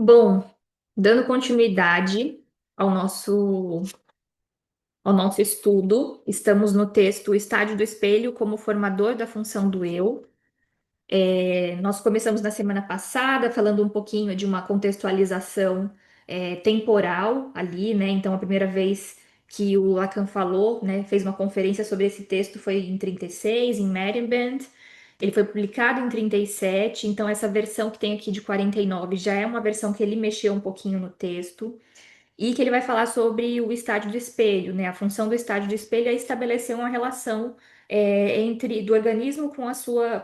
Bom, dando continuidade ao nosso estudo, estamos no texto O Estádio do Espelho como formador da função do eu. Nós começamos na semana passada falando um pouquinho de uma contextualização temporal ali, né? Então, a primeira vez que o Lacan falou, né, fez uma conferência sobre esse texto foi em 36, em Marienbad. Ele foi publicado em 37, então essa versão que tem aqui de 49 já é uma versão que ele mexeu um pouquinho no texto. E que ele vai falar sobre o estádio do espelho, né? A função do estádio do espelho é estabelecer uma relação entre do organismo com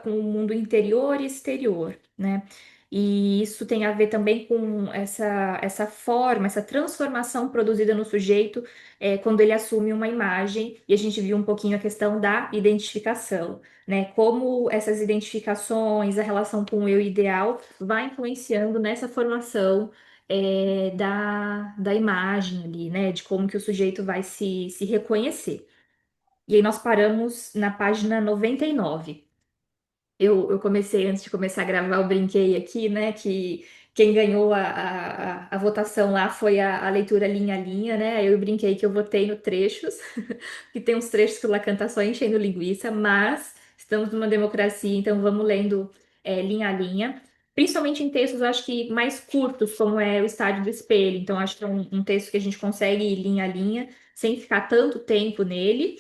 o mundo interior e exterior, né? E isso tem a ver também com essa forma, essa transformação produzida no sujeito quando ele assume uma imagem, e a gente viu um pouquinho a questão da identificação, né? Como essas identificações, a relação com o eu ideal vai influenciando nessa formação da imagem ali, né? De como que o sujeito vai se reconhecer. E aí nós paramos na página 99. Eu comecei, antes de começar a gravar, eu brinquei aqui, né? Que quem ganhou a votação lá foi a leitura linha a linha, né? Aí eu brinquei que eu votei no trechos, que tem uns trechos que o Lacan tá só enchendo linguiça, mas estamos numa democracia, então vamos lendo linha a linha. Principalmente em textos, eu acho que mais curtos, como é o Estádio do Espelho. Então, acho que é um texto que a gente consegue ir linha a linha, sem ficar tanto tempo nele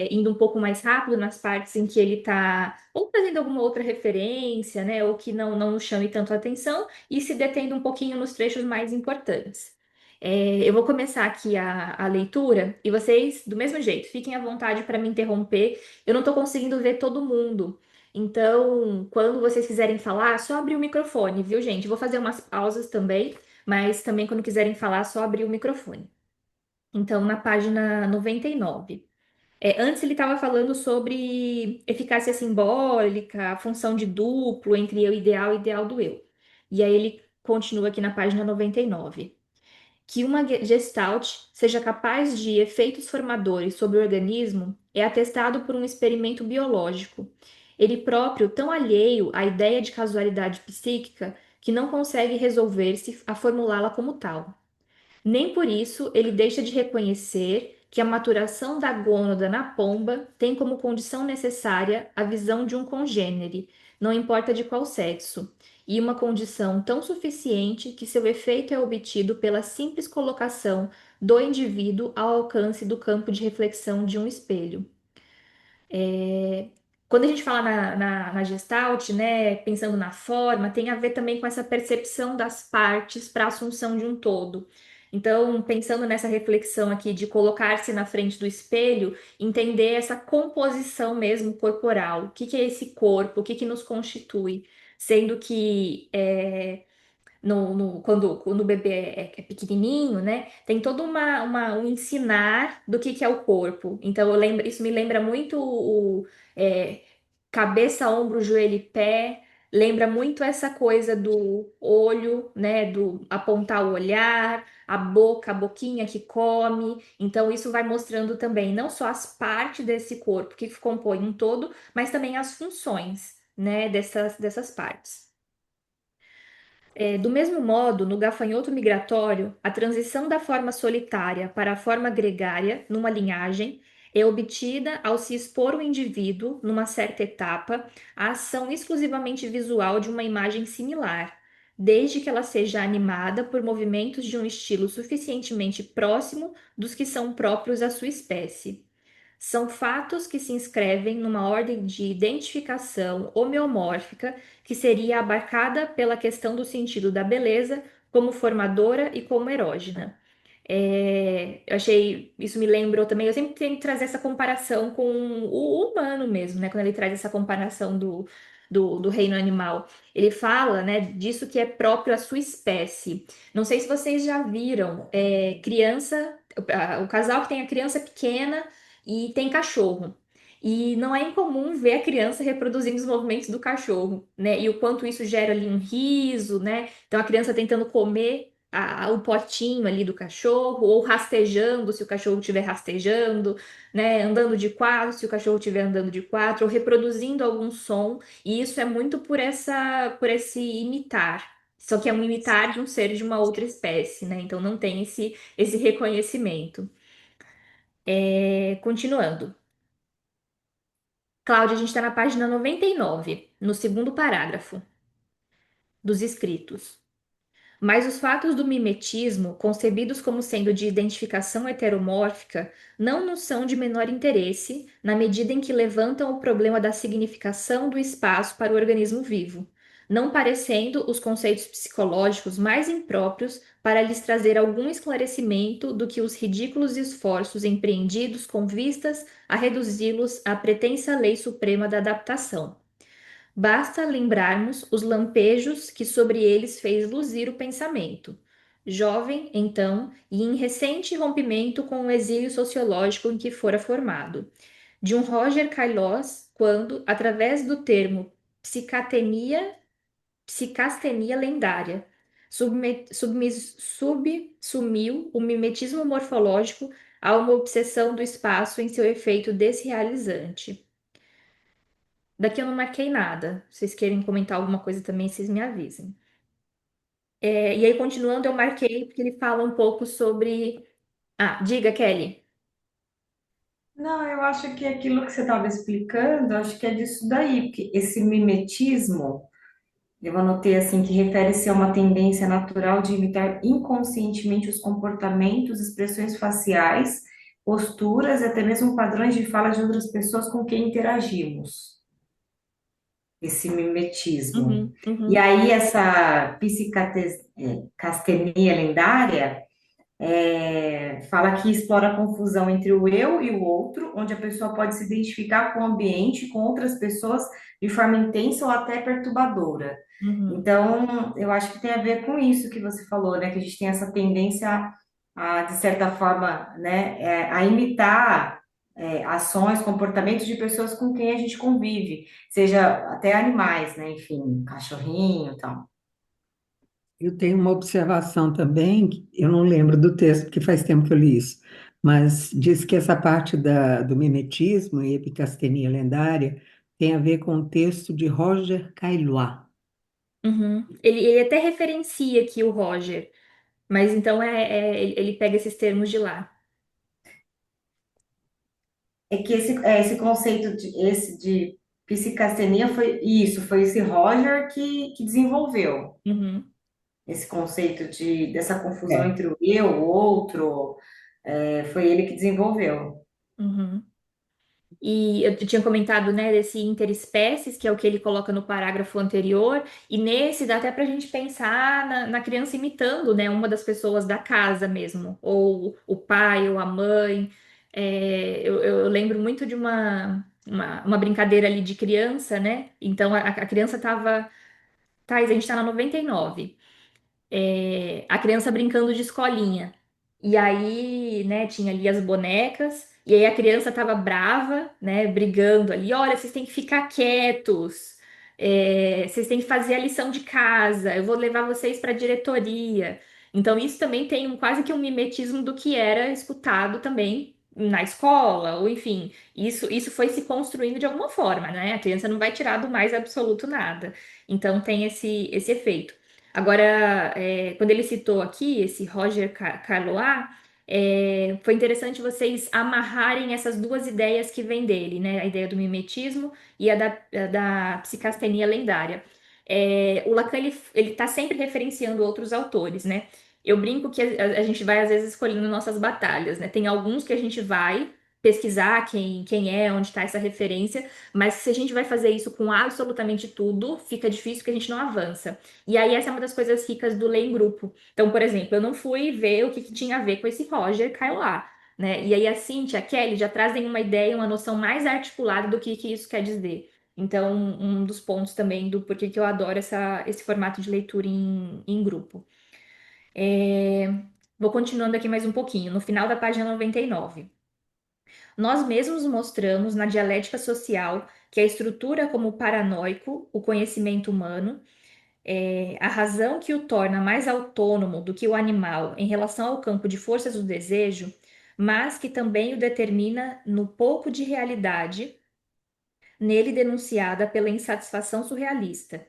indo um pouco mais rápido nas partes em que ele está ou trazendo alguma outra referência, né, ou que não nos chame tanto a atenção, e se detendo um pouquinho nos trechos mais importantes. Eu vou começar aqui a leitura e vocês, do mesmo jeito, fiquem à vontade para me interromper. Eu não estou conseguindo ver todo mundo. Então, quando vocês quiserem falar, só abrir o microfone, viu, gente? Vou fazer umas pausas também, mas também quando quiserem falar, só abrir o microfone. Então, na página 99. Antes ele estava falando sobre eficácia simbólica, a função de duplo entre eu ideal e ideal do eu. E aí ele continua aqui na página 99. Que uma gestalt seja capaz de efeitos formadores sobre o organismo é atestado por um experimento biológico. Ele próprio tão alheio à ideia de casualidade psíquica que não consegue resolver-se a formulá-la como tal. Nem por isso ele deixa de reconhecer que a maturação da gônada na pomba tem como condição necessária a visão de um congênere, não importa de qual sexo, e uma condição tão suficiente que seu efeito é obtido pela simples colocação do indivíduo ao alcance do campo de reflexão de um espelho. É, Quando a gente fala na Gestalt, né, pensando na forma, tem a ver também com essa percepção das partes para a assunção de um todo. Então, pensando nessa reflexão aqui de colocar-se na frente do espelho, entender essa composição mesmo corporal. O que que é esse corpo? O que que nos constitui? Sendo que quando o bebê é pequenininho, né? Tem todo um ensinar do que é o corpo. Então, isso me lembra muito é, cabeça, ombro, joelho e pé. Lembra muito essa coisa do olho, né? Do apontar o olhar, a boca, a boquinha que come. Então, isso vai mostrando também não só as partes desse corpo que compõem um todo, mas também as funções, né? Dessas partes. Do mesmo modo, no gafanhoto migratório, a transição da forma solitária para a forma gregária numa linhagem é obtida ao se expor o indivíduo, numa certa etapa, à ação exclusivamente visual de uma imagem similar, desde que ela seja animada por movimentos de um estilo suficientemente próximo dos que são próprios à sua espécie. São fatos que se inscrevem numa ordem de identificação homeomórfica que seria abarcada pela questão do sentido da beleza como formadora e como erógena. Eu achei, isso me lembrou também, eu sempre tento trazer essa comparação com o humano mesmo, né? Quando ele traz essa comparação do reino animal. Ele fala, né, disso que é próprio à sua espécie. Não sei se vocês já viram, criança, o casal que tem a criança pequena e tem cachorro. E não é incomum ver a criança reproduzindo os movimentos do cachorro, né? E o quanto isso gera ali um riso, né? Então a criança tentando comer o potinho ali do cachorro, ou rastejando se o cachorro estiver rastejando, né? Andando de quatro se o cachorro estiver andando de quatro, ou reproduzindo algum som. E isso é muito por esse imitar, Só que é um imitar de um ser de uma outra espécie, né? Então não tem esse reconhecimento. Continuando. Cláudia, a gente está na página 99, no segundo parágrafo dos escritos. Mas os fatos do mimetismo, concebidos como sendo de identificação heteromórfica, não nos são de menor interesse, na medida em que levantam o problema da significação do espaço para o organismo vivo, não parecendo os conceitos psicológicos mais impróprios para lhes trazer algum esclarecimento do que os ridículos esforços empreendidos com vistas a reduzi-los à pretensa lei suprema da adaptação. Basta lembrarmos os lampejos que sobre eles fez luzir o pensamento. Jovem, então, e em recente rompimento com o exílio sociológico em que fora formado. De um Roger Cailós, quando, através do termo psicatenia, psicastenia lendária, subsumiu o mimetismo morfológico a uma obsessão do espaço em seu efeito desrealizante. Daqui eu não marquei nada. Se vocês querem comentar alguma coisa também, vocês me avisem. E aí, continuando, eu marquei porque ele fala um pouco sobre. Ah, diga, Kelly. Não, eu acho que aquilo que você estava explicando, acho que é disso daí, porque esse mimetismo, eu anotei assim, que refere-se a uma tendência natural de imitar inconscientemente os comportamentos, expressões faciais, posturas e até mesmo padrões de fala de outras pessoas com quem interagimos. Esse mimetismo. Uhum, E uhum, aí, essa psicastenia lendária fala que explora a confusão entre o eu e o outro, onde a pessoa pode se identificar com o ambiente, com outras pessoas, de forma intensa ou até perturbadora. uhum. Então, eu acho que tem a ver com isso que você falou, né? Que a gente tem essa tendência de certa forma, né, a imitar ações, comportamentos de pessoas com quem a gente convive, seja até animais, né? Enfim, cachorrinho e tal. Eu tenho uma observação também, que eu não lembro do texto, porque faz tempo que eu li isso, mas diz que essa parte do mimetismo e epicastenia lendária tem a ver com o texto de Roger Caillois. Uhum. Ele até referencia aqui o Roger, mas então ele pega esses termos de lá. É que esse conceito de psicastenia foi isso, foi esse Roger que desenvolveu Uhum, esse conceito dessa confusão É. entre o eu, o outro, foi ele que desenvolveu. uhum. E eu tinha comentado, né, desse interespécies, que é o que ele coloca no parágrafo anterior, e nesse dá até para a gente pensar na criança imitando, né, uma das pessoas da casa mesmo, ou o pai ou a mãe. Eu lembro muito de uma brincadeira ali de criança, né? Então a criança tava. Thais, a gente tá na 99, a criança brincando de escolinha. E aí, né, tinha ali as bonecas, e aí a criança tava brava, né, brigando ali. Olha, vocês têm que ficar quietos, vocês têm que fazer a lição de casa, eu vou levar vocês para a diretoria. Então, isso também tem quase que um mimetismo do que era escutado também na escola, ou enfim, isso foi se construindo de alguma forma, né? A criança não vai tirar do mais absoluto nada. Então, tem esse efeito. Agora, quando ele citou aqui esse Roger Carlois, foi interessante vocês amarrarem essas duas ideias que vêm dele, né? A ideia do mimetismo e a da psicastenia lendária. O Lacan, ele está sempre referenciando outros autores, né? Eu brinco que a gente vai, às vezes, escolhendo nossas batalhas, né? Tem alguns que a gente vai pesquisar quem é, onde está essa referência, mas se a gente vai fazer isso com absolutamente tudo, fica difícil que a gente não avança. E aí, essa é uma das coisas ricas do ler em grupo. Então, por exemplo, eu não fui ver o que tinha a ver com esse Roger caiu lá, né? E aí, a Cíntia, a Kelly já trazem uma ideia, uma noção mais articulada do que isso quer dizer. Então, um dos pontos também do porquê que eu adoro esse formato de leitura em grupo. É, Vou continuando aqui mais um pouquinho, no final da página 99. Nós mesmos mostramos na dialética social que a estrutura como paranoico, o conhecimento humano, a razão que o torna mais autônomo do que o animal em relação ao campo de forças do desejo, mas que também o determina no pouco de realidade nele denunciada pela insatisfação surrealista.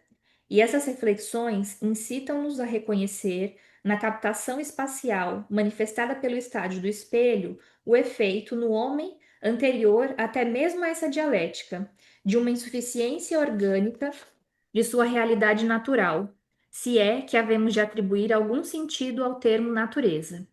E essas reflexões incitam-nos a reconhecer, na captação espacial manifestada pelo estádio do espelho, o efeito no homem anterior até mesmo a essa dialética, de uma insuficiência orgânica de sua realidade natural, se é que havemos de atribuir algum sentido ao termo natureza.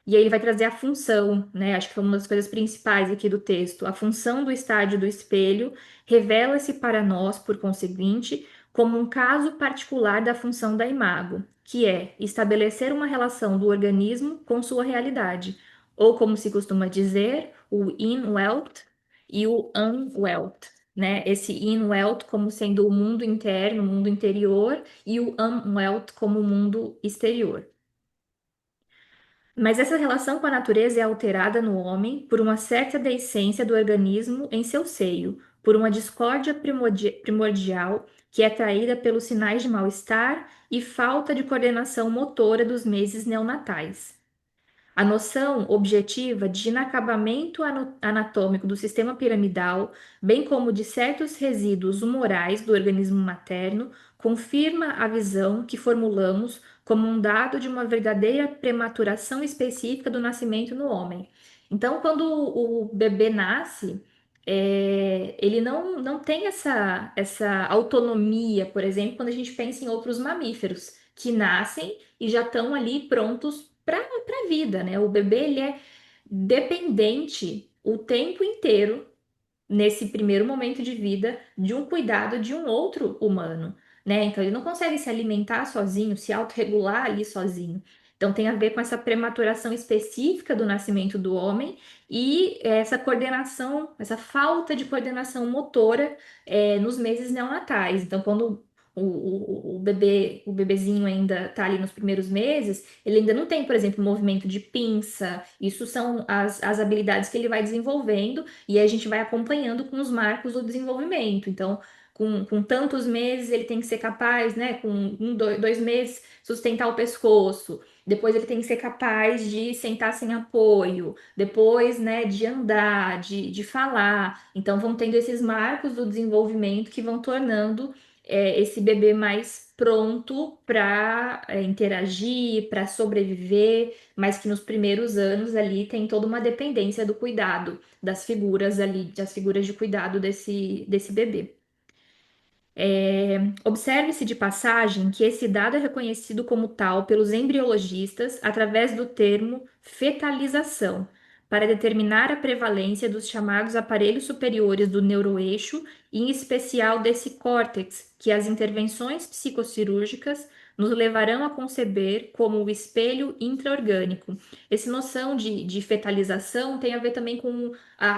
E aí ele vai trazer a função, né? Acho que foi uma das coisas principais aqui do texto. A função do estádio do espelho revela-se para nós, por conseguinte, como um caso particular da função da imago, que é estabelecer uma relação do organismo com sua realidade, ou como se costuma dizer, o in-welt e o unwelt, né? Esse in-welt como sendo o mundo interno, o mundo interior, e o unwelt como o mundo exterior. Mas essa relação com a natureza é alterada no homem por uma certa deiscência do organismo em seu seio, por uma discórdia primordial que é traída pelos sinais de mal-estar e falta de coordenação motora dos meses neonatais. A noção objetiva de inacabamento anatômico do sistema piramidal, bem como de certos resíduos humorais do organismo materno, confirma a visão que formulamos como um dado de uma verdadeira prematuração específica do nascimento no homem. Então, quando o bebê nasce, ele não tem essa autonomia, por exemplo, quando a gente pensa em outros mamíferos que nascem e já estão ali prontos para a vida, né? O bebê ele é dependente o tempo inteiro nesse primeiro momento de vida de um cuidado de um outro humano, né? Então ele não consegue se alimentar sozinho, se autorregular ali sozinho. Então tem a ver com essa prematuração específica do nascimento do homem e essa coordenação, essa falta de coordenação motora nos meses neonatais. Então quando o bebezinho ainda está ali nos primeiros meses, ele ainda não tem, por exemplo, movimento de pinça. Isso são as habilidades que ele vai desenvolvendo e aí a gente vai acompanhando com os marcos do desenvolvimento. Então, com tantos meses, ele tem que ser capaz, né? Com dois meses, sustentar o pescoço. Depois, ele tem que ser capaz de sentar sem apoio. Depois, né, de andar, de falar. Então, vão tendo esses marcos do desenvolvimento que vão tornando esse bebê mais pronto para interagir, para sobreviver, mas que nos primeiros anos ali tem toda uma dependência do cuidado das figuras ali, das figuras de cuidado desse bebê. Observe-se de passagem que esse dado é reconhecido como tal pelos embriologistas através do termo fetalização, para determinar a prevalência dos chamados aparelhos superiores do neuroeixo, e em especial desse córtex, que as intervenções psicocirúrgicas nos levarão a conceber como o espelho intraorgânico. Essa noção de fetalização tem a ver também com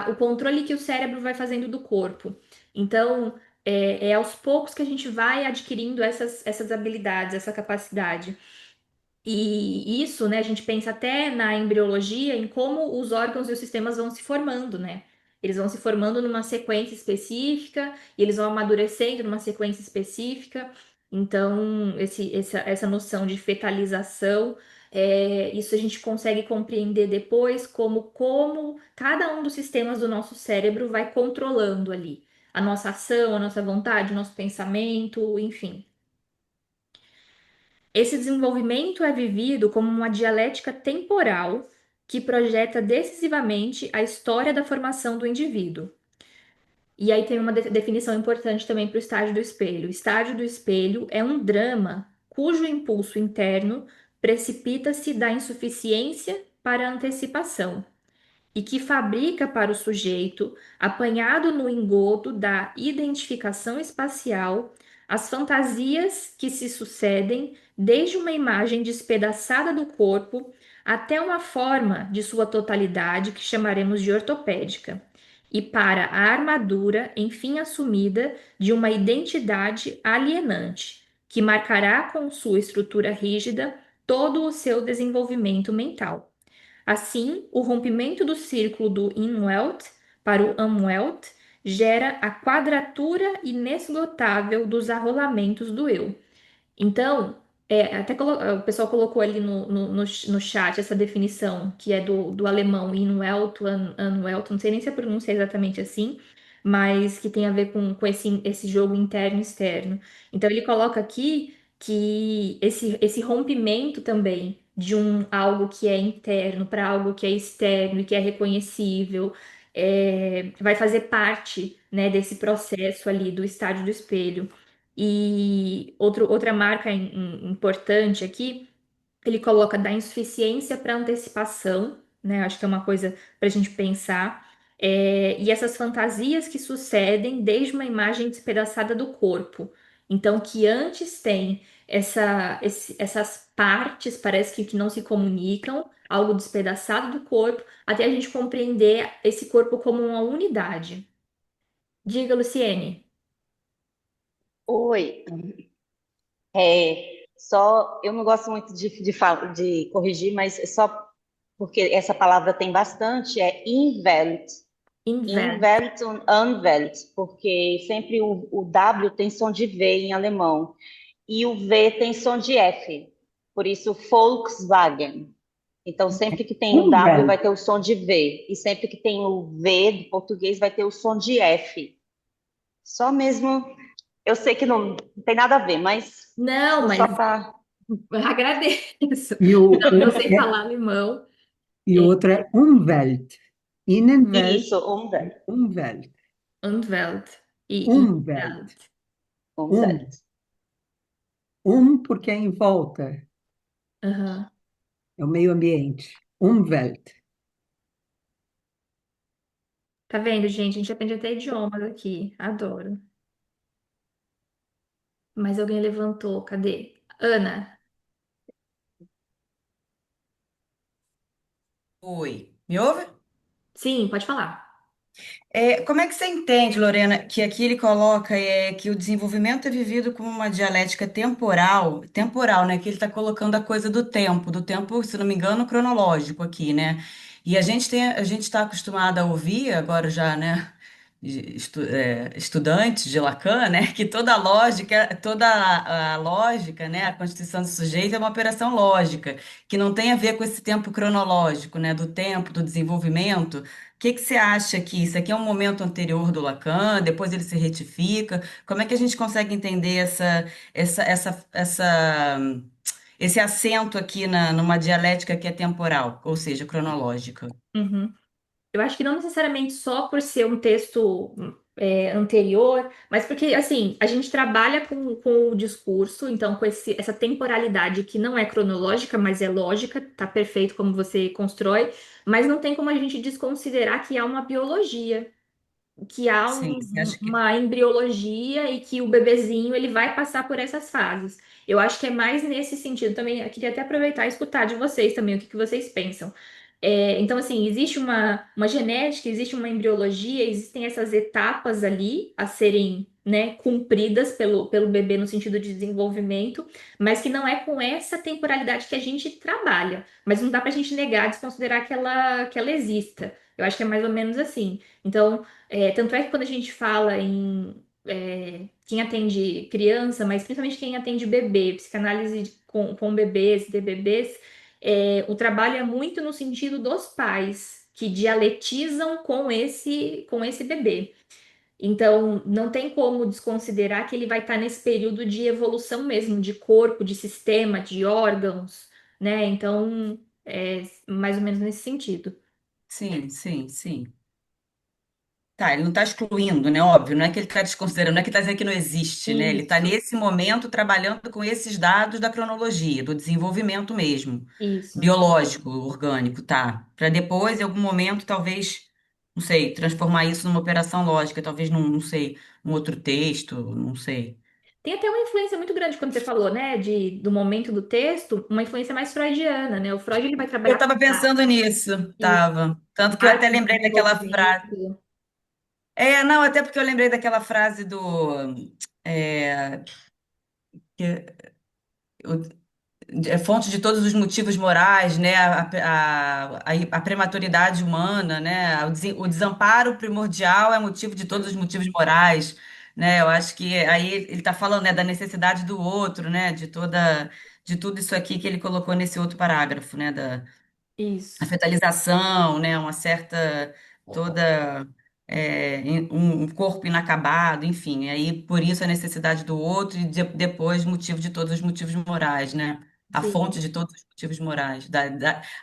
o controle que o cérebro vai fazendo do corpo. Então, é aos poucos que a gente vai adquirindo essas habilidades, essa capacidade. E isso, né, a gente pensa até na embriologia, em como os órgãos e os sistemas vão se formando, né? Eles vão se formando numa sequência específica, e eles vão amadurecendo numa sequência específica. Então, essa noção de fetalização, isso a gente consegue compreender depois como cada um dos sistemas do nosso cérebro vai controlando ali a nossa ação, a nossa vontade, o nosso pensamento, enfim. Esse desenvolvimento é vivido como uma dialética temporal que projeta decisivamente a história da formação do indivíduo. E aí tem uma definição importante também para o estágio do espelho. O estágio do espelho é um drama cujo impulso interno precipita-se da insuficiência para a antecipação e que fabrica para o sujeito, apanhado no engodo da identificação espacial, as fantasias que se sucedem, desde uma imagem despedaçada do corpo até uma forma de sua totalidade que chamaremos de ortopédica, e para a armadura, enfim assumida, de uma identidade alienante, que marcará com sua estrutura rígida todo o seu desenvolvimento mental. Assim, o rompimento do círculo do Inwelt para o Umwelt gera a quadratura inesgotável dos arrolamentos do eu. Então, até o pessoal colocou ali no chat essa definição, que é do alemão Inwelt, Unwelt, não sei nem se a pronúncia é exatamente assim, mas que tem a ver com esse jogo interno e externo. Então ele coloca aqui que esse rompimento também de algo que é interno para algo que é externo e que é reconhecível, vai fazer parte, né, desse processo ali do estádio do espelho. E outra marca importante aqui, ele coloca da insuficiência para antecipação, né? Acho que é uma coisa para a gente pensar. E essas fantasias que sucedem desde uma imagem despedaçada do corpo. Então, que antes tem essas partes, parece que não se comunicam, algo despedaçado do corpo, até a gente compreender esse corpo como uma unidade. Diga, Luciene. Oi, só eu não gosto muito de corrigir, mas é só porque essa palavra tem bastante, é invalid, Invent. invalid und unvalid, porque sempre o W tem som de V em alemão e o V tem som de F, por isso Volkswagen. Então, sempre que tem o W Umwelt. vai ter o som de V, e sempre que tem o V do português vai ter o som de F. Só mesmo, eu sei que não tem nada a ver, mas Não, mas só para. agradeço. E o, Não, o- eu sei é- falar alemão. e o É, outro é Umwelt. Innenwelt, Isso, Umwelt. Umwelt. Umwelt e Umwelt. Welt. Um. Umwelt. Porque é em volta. Aham. É o meio ambiente. Umwelt. Tá vendo, gente? A gente aprende até idiomas aqui. Adoro. Mas alguém levantou. Cadê? Ana. Oi, me ouve? Sim, pode falar. Como é que você entende, Lorena, que aqui ele coloca que o desenvolvimento é vivido como uma dialética temporal, né? Que ele está colocando a coisa do tempo, se não me engano, cronológico aqui, né? E a gente está acostumado a ouvir agora já, né? Estudantes de Lacan, né? Que toda a lógica, né? A constituição do sujeito é uma operação lógica, que não tem a ver com esse tempo cronológico, né? Do tempo, do desenvolvimento. Que você acha que isso aqui é um momento anterior do Lacan, depois ele se retifica? Como é que a gente consegue entender esse acento aqui numa dialética que é temporal, ou seja, cronológica? Uhum. Eu acho que não necessariamente só por ser um texto anterior, mas porque, assim, a gente trabalha com o discurso, então com essa temporalidade que não é cronológica, mas é lógica, tá perfeito como você constrói, mas não tem como a gente desconsiderar que há uma biologia, que há Sim, você acha que. uma embriologia e que o bebezinho ele vai passar por essas fases. Eu acho que é mais nesse sentido também. Eu queria até aproveitar e escutar de vocês também o que vocês pensam. Então, assim, existe uma genética, existe uma embriologia, existem essas etapas ali a serem, né, cumpridas pelo bebê no sentido de desenvolvimento, mas que não é com essa temporalidade que a gente trabalha. Mas não dá para a gente negar, desconsiderar que ela exista. Eu acho que é mais ou menos assim. Então, tanto é que quando a gente fala em quem atende criança, mas principalmente quem atende bebê, psicanálise com bebês, de bebês, o trabalho é muito no sentido dos pais que dialetizam com esse bebê. Então, não tem como desconsiderar que ele vai estar nesse período de evolução mesmo, de corpo, de sistema, de órgãos, né? Então, mais ou menos nesse sentido. Sim, sim, sim. Tá, ele não está excluindo, né? Óbvio, não é que ele está desconsiderando, não é que está dizendo que não existe, né? Ele está Isso, nesse momento trabalhando com esses dados da cronologia, do desenvolvimento mesmo, isso. biológico, orgânico, tá? Para depois, em algum momento, talvez, não sei, transformar isso numa operação lógica, talvez num, não sei, um outro texto, não sei. Tem até uma influência muito grande, quando você falou, né, do momento do texto, uma influência mais freudiana, né? O Freud ele vai Eu trabalhar estava com pensando nisso, isso, tava. Tanto que eu até parte do lembrei daquela frase. desenvolvimento. Não, até porque eu lembrei daquela frase do. É, que- é fonte de todos os motivos morais, né? A prematuridade humana, né? O desamparo primordial é motivo de todos os motivos morais, né? Eu acho que aí ele está falando, né, da necessidade do outro, né? De tudo isso aqui que ele colocou nesse outro parágrafo, né? A Isso. fetalização, né? Uma certa toda. um corpo inacabado, enfim. Aí por isso a necessidade do outro e depois motivo de todos os motivos morais, né? A Sim. fonte de todos os motivos morais.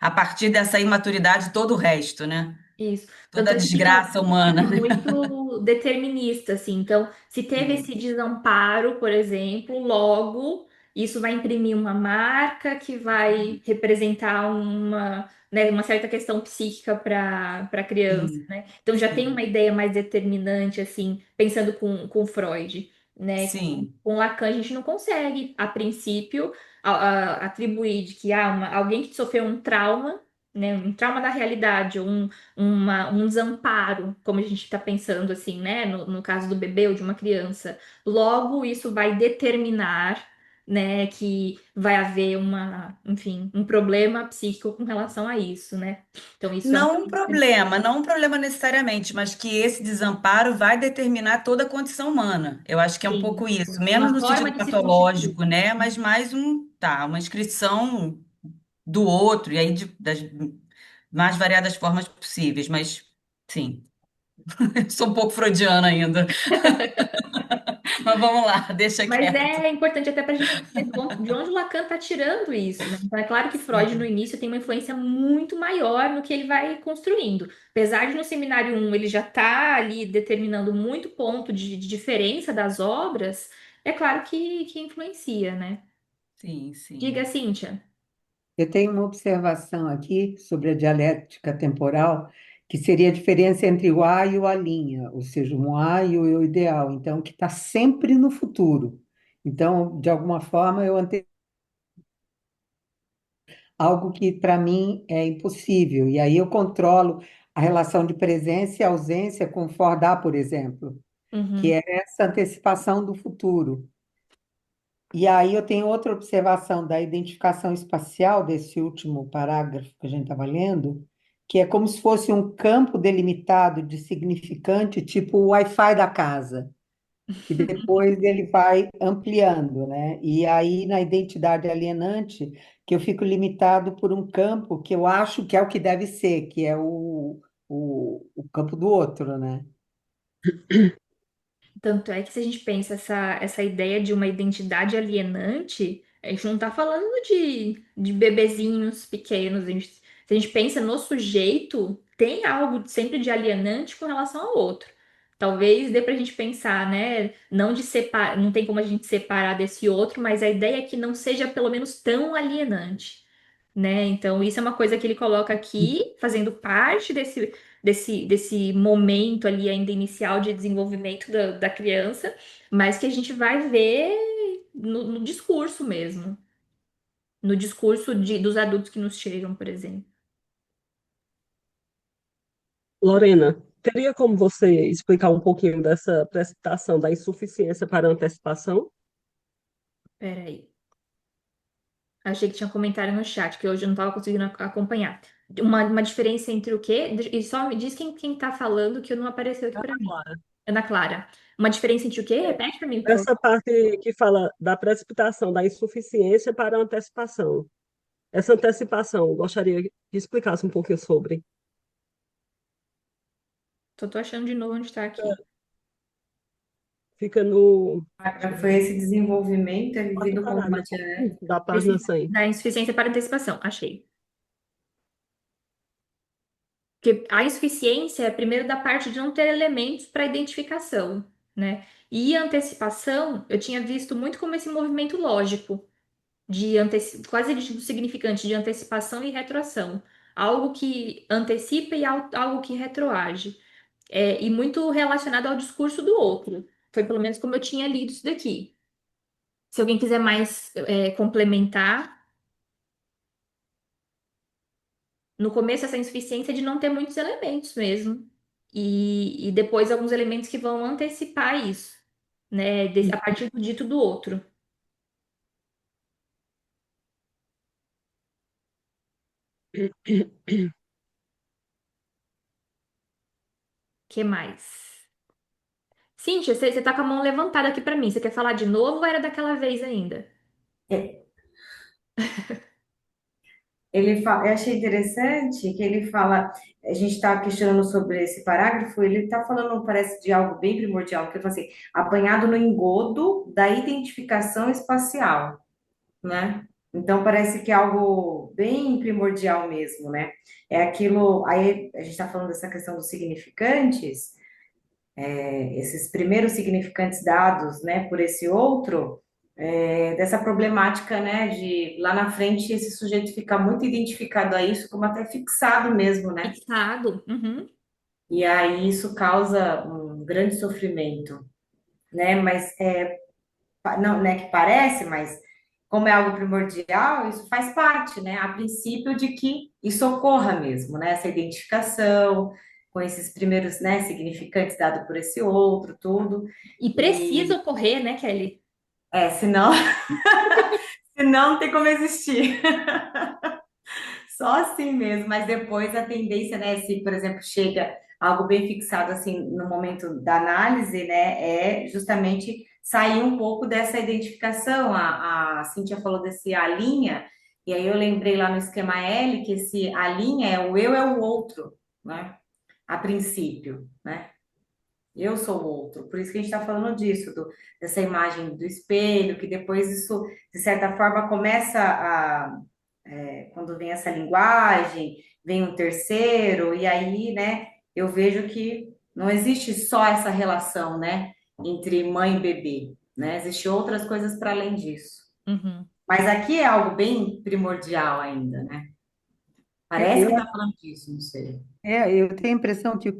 A partir dessa imaturidade, todo o resto, né? Isso. Toda Tanto a é que fica, desgraça humana, fica né? muito determinista, assim. Então, se teve Sim, esse desamparo, por exemplo, logo isso vai imprimir uma marca que vai representar uma, né, uma certa questão psíquica para a criança, sim, né? Então já tem uma sim. ideia mais determinante, assim, pensando com Freud, né? Sim. Com Lacan, a gente não consegue, a princípio, atribuir de que alguém que sofreu um trauma, né, um trauma da realidade, um desamparo, como a gente está pensando assim, né, no caso do bebê ou de uma criança. Logo, isso vai determinar, né, que vai haver enfim, um problema psíquico com relação a isso, né? Então, isso é uma Não um problema necessariamente, mas que esse desamparo vai determinar toda a condição humana. Eu acho que é um sim, pouco isso, menos uma no forma sentido de se constituir. patológico, né? Mas mais uma inscrição do outro, e aí das mais variadas formas possíveis. Mas, sim, sou um pouco freudiana ainda. Mas vamos lá, deixa Mas quieto. é importante até para a gente entender de onde o Lacan está tirando isso, né? Então é claro que Freud no Sim, início tem uma influência muito maior no que ele vai construindo. Apesar de no Seminário 1 ele já está ali determinando muito ponto de diferença das obras, é claro que influencia, né? sim, Diga, sim. Cíntia. Eu tenho uma observação aqui sobre a dialética temporal, que seria a diferença entre o A e o alinha, ou seja, um A e o eu ideal, então, que está sempre no futuro. Então, de alguma forma, eu algo que para mim é impossível. E aí eu controlo a relação de presença e ausência com Fordá, por exemplo, que Uhum, é essa antecipação do futuro. E aí eu tenho outra observação da identificação espacial desse último parágrafo que a gente estava lendo, que é como se fosse um campo delimitado de significante, tipo o Wi-Fi da casa. E depois ele vai ampliando, né? E aí, na identidade alienante, que eu fico limitado por um campo que eu acho que é o que deve ser, que é o campo do outro, né? tanto é que se a gente pensa essa ideia de uma identidade alienante, a gente não está falando de bebezinhos pequenos. Se a gente pensa no sujeito, tem algo sempre de alienante com relação ao outro. Talvez dê para a gente pensar, né? Não de separar, não tem como a gente separar desse outro, mas a ideia é que não seja pelo menos tão alienante, né? Então, isso é uma coisa que ele coloca aqui, fazendo parte desse momento ali ainda inicial de desenvolvimento da criança, mas que a gente vai ver no discurso mesmo, no discurso dos adultos que nos chegam, por exemplo. Lorena, teria como você explicar um pouquinho dessa precipitação da insuficiência para antecipação? Peraí. Achei que tinha comentário no chat, que hoje eu não estava conseguindo acompanhar. Uma diferença entre o quê? E só me diz quem tá falando que não apareceu aqui para mim. Clara. Ana Clara. Uma diferença entre o quê? Repete para mim, por favor. Essa parte que fala da precipitação da insuficiência para a antecipação. Essa antecipação, eu gostaria que explicasse um pouquinho sobre. Tô achando de novo onde está aqui. Fica no Ah, foi esse desenvolvimento, é quarto vivido como uma parágrafo dialética. da página 100. Da insuficiência para antecipação, achei. Porque a insuficiência é primeiro da parte de não ter elementos para identificação, né? E a antecipação, eu tinha visto muito como esse movimento lógico, quase do significante de antecipação e retroação. Algo que antecipa e algo que retroage. E muito relacionado ao discurso do outro. Foi pelo menos como eu tinha lido isso daqui. Se alguém quiser mais complementar, no começo essa insuficiência é de não ter muitos elementos mesmo. E depois alguns elementos que vão antecipar isso, né? A partir do dito do outro. Que mais? Cíntia, você tá com a mão levantada aqui pra mim. Você quer falar de novo ou era daquela vez ainda? É, eu achei interessante que ele fala, a gente está questionando sobre esse parágrafo, ele está falando, parece, de algo bem primordial, que ele fala assim, apanhado no engodo da identificação espacial, né? Então parece que é algo bem primordial mesmo, né? É aquilo, aí a gente está falando dessa questão dos significantes, esses primeiros significantes dados, né, por esse outro, dessa problemática, né, de lá na frente esse sujeito ficar muito identificado a isso, como até fixado mesmo, né? Fixado. Uhum. E aí isso causa um grande sofrimento, né? Mas não, né, que parece, mas como é algo primordial, isso faz parte, né? A princípio de que isso ocorra mesmo, né? Essa identificação com esses primeiros, né, significantes dados por esse outro, tudo. E precisa E ocorrer, né, Kelly? senão, senão não tem como existir. Só assim mesmo, mas depois a tendência, né, se, por exemplo, chega algo bem fixado assim no momento da análise, né, é justamente sair um pouco dessa identificação. A Cíntia falou desse a linha, e aí eu lembrei lá no esquema L que esse a linha é o eu é o outro, né, a princípio, né? Eu sou o outro, por isso que a gente está falando disso, dessa imagem do espelho, que depois isso, de certa forma, começa quando vem essa linguagem, vem um terceiro, e aí, né, eu vejo que não existe só essa relação, né, entre mãe e bebê, né, existem outras coisas para além disso. Uhum. Mas aqui é algo bem primordial ainda, né? É, Parece eu que está falando disso, não sei. eu tenho a impressão que o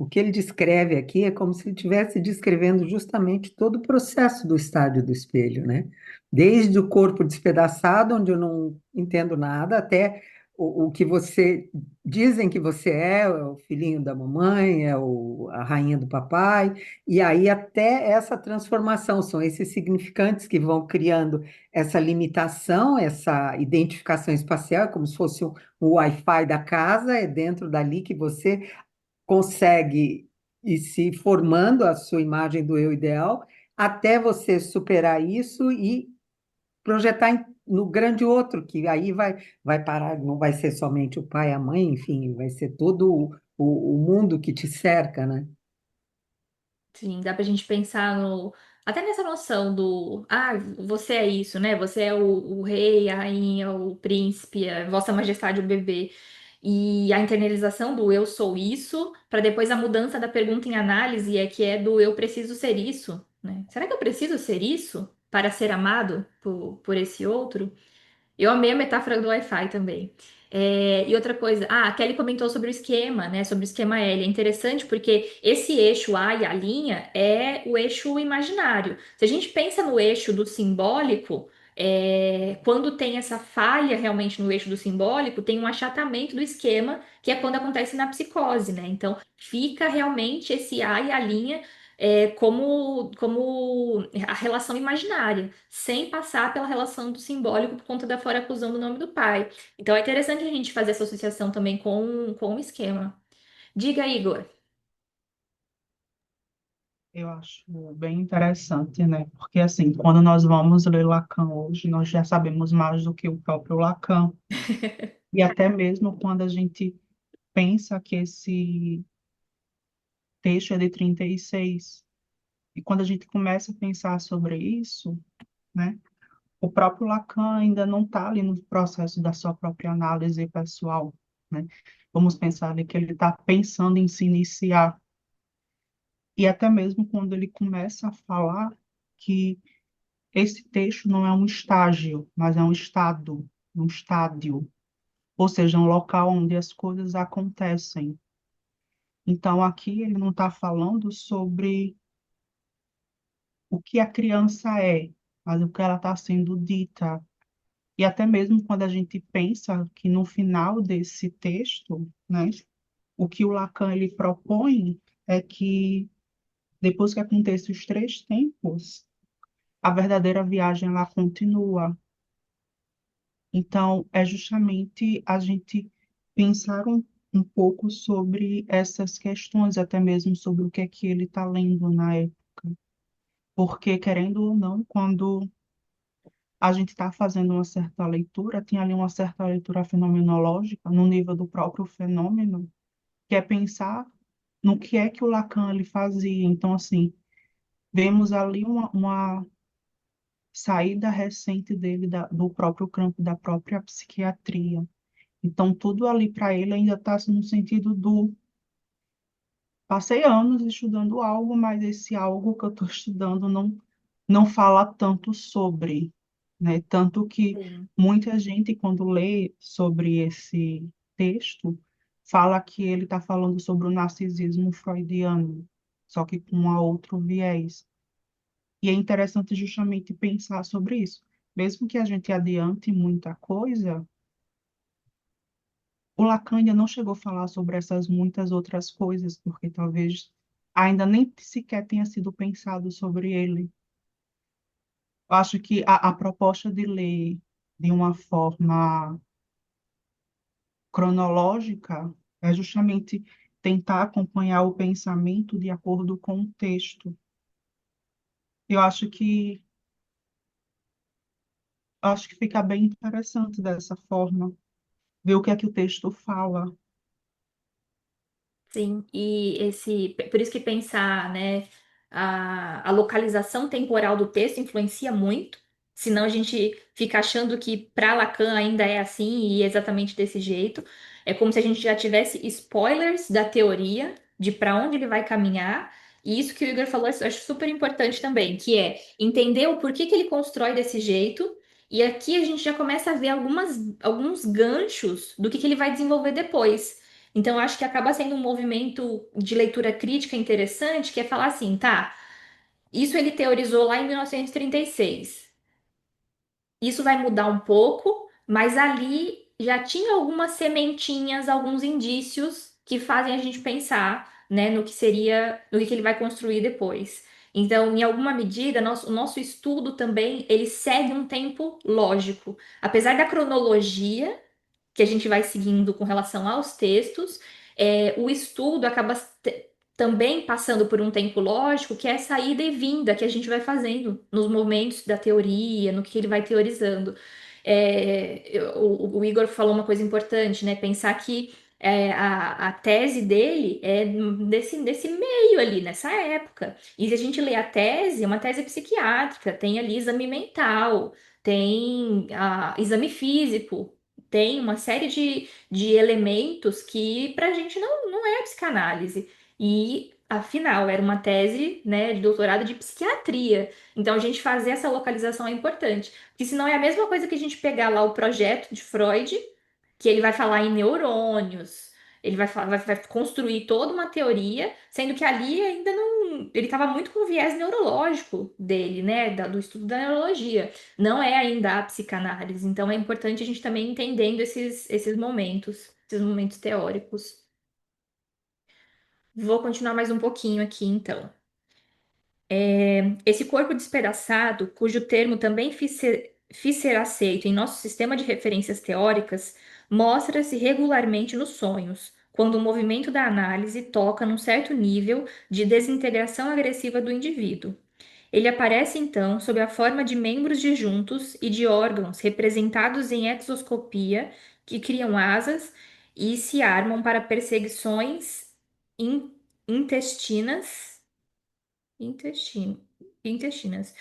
que ele descreve aqui é como se ele estivesse descrevendo justamente todo o processo do estádio do espelho, né? Desde o corpo despedaçado, onde eu não entendo nada, até o que você dizem que você é o filhinho da mamãe, a rainha do papai, e aí até essa transformação, são esses significantes que vão criando essa limitação, essa identificação espacial, é como se fosse o Wi-Fi da casa, é dentro dali que você consegue ir se formando a sua imagem do eu ideal, até você superar isso e projetar no grande outro, que aí vai parar, não vai ser somente o pai, a mãe, enfim, vai ser todo o mundo que te cerca, né? Sim, dá pra gente pensar no. Até nessa noção do. Ah, você é isso, né? Você é o rei, a rainha, o príncipe, a Vossa Majestade, o bebê. E a internalização do eu sou isso, para depois a mudança da pergunta em análise é que é do eu preciso ser isso, né? Será que eu preciso ser isso para ser amado por esse outro? Eu amei a metáfora do Wi-Fi também. E outra coisa, a Kelly comentou sobre o esquema, né? Sobre o esquema L. É interessante porque esse eixo A e a linha é o eixo imaginário. Se a gente pensa no eixo do simbólico, quando tem essa falha realmente no eixo do simbólico, tem um achatamento do esquema, que é quando acontece na psicose, né? Então, fica realmente esse A e a linha como a relação imaginária, sem passar pela relação do simbólico por conta da foracusão do nome do pai. Então é interessante a gente fazer essa associação também com o esquema. Diga, Igor. Eu acho bem interessante, né? Porque, assim, quando nós vamos ler Lacan hoje, nós já sabemos mais do que o próprio Lacan. E até mesmo quando a gente pensa que esse texto é de 36, e quando a gente começa a pensar sobre isso, né? O próprio Lacan ainda não está ali no processo da sua própria análise pessoal, né? Vamos pensar ali que ele está pensando em se iniciar. E até mesmo quando ele começa a falar que esse texto não é um estágio, mas é um estado, um estádio, ou seja, um local onde as coisas acontecem. Então, aqui ele não está falando sobre o que a criança é, mas o que ela está sendo dita. E até mesmo quando a gente pensa que no final desse texto, né, o que o Lacan ele propõe é que depois que aconteçam os três tempos, a verdadeira viagem ela continua. Então, é justamente a gente pensar um pouco sobre essas questões, até mesmo sobre o que é que ele está lendo na época. Porque, querendo ou não, quando a gente está fazendo uma certa leitura, tem ali uma certa leitura fenomenológica no nível do próprio fenômeno, que é pensar no que é que o Lacan ele fazia. Então, assim, vemos ali uma saída recente dele do próprio campo da própria psiquiatria. Então, tudo ali para ele ainda está no sentido do passei anos estudando algo, mas esse algo que eu estou estudando não fala tanto sobre, né? Tanto que Sim. muita gente, quando lê sobre esse texto, fala que ele está falando sobre o narcisismo freudiano, só que com um outro viés. E é interessante justamente pensar sobre isso. Mesmo que a gente adiante muita coisa, o Lacan ainda não chegou a falar sobre essas muitas outras coisas, porque talvez ainda nem sequer tenha sido pensado sobre ele. Eu acho que a proposta de ler de uma forma cronológica é justamente tentar acompanhar o pensamento de acordo com o texto. Eu acho que fica bem interessante dessa forma, ver o que é que o texto fala. Sim, e por isso que pensar, né, a localização temporal do texto influencia muito, senão a gente fica achando que para Lacan ainda é assim e exatamente desse jeito. É como se a gente já tivesse spoilers da teoria de para onde ele vai caminhar. E isso que o Igor falou, eu acho super importante também, que é entender o porquê que ele constrói desse jeito. E aqui a gente já começa a ver alguns ganchos do que ele vai desenvolver depois. Então, eu acho que acaba sendo um movimento de leitura crítica interessante, que é falar assim, tá, isso ele teorizou lá em 1936. Isso vai mudar um pouco, mas ali já tinha algumas sementinhas, alguns indícios que fazem a gente pensar, né, no que seria, no que ele vai construir depois. Então, em alguma medida, o nosso estudo também, ele segue um tempo lógico. Apesar da cronologia, que a gente vai seguindo com relação aos textos, o estudo acaba também passando por um tempo lógico, que é essa ida e vinda que a gente vai fazendo nos momentos da teoria, no que ele vai teorizando. O Igor falou uma coisa importante, né? Pensar que a tese dele é desse meio ali, nessa época. E se a gente lê a tese, é uma tese psiquiátrica, tem ali exame mental, tem exame físico, tem uma série de elementos que pra gente não é psicanálise. E, afinal, era uma tese, né, de doutorado de psiquiatria. Então, a gente fazer essa localização é importante. Porque senão é a mesma coisa que a gente pegar lá o projeto de Freud, que ele vai falar em neurônios, ele vai construir toda uma teoria, sendo que ali ainda não. Ele estava muito com o viés neurológico dele, né, do estudo da neurologia. Não é ainda a psicanálise. Então é importante a gente também ir entendendo esses momentos teóricos. Vou continuar mais um pouquinho aqui, então. Esse corpo despedaçado, cujo termo também fiz ser aceito em nosso sistema de referências teóricas, mostra-se regularmente nos sonhos, quando o movimento da análise toca num certo nível de desintegração agressiva do indivíduo. Ele aparece então sob a forma de membros disjuntos e de órgãos representados em exoscopia que criam asas e se armam para perseguições in- intestinas intestino, intestinas,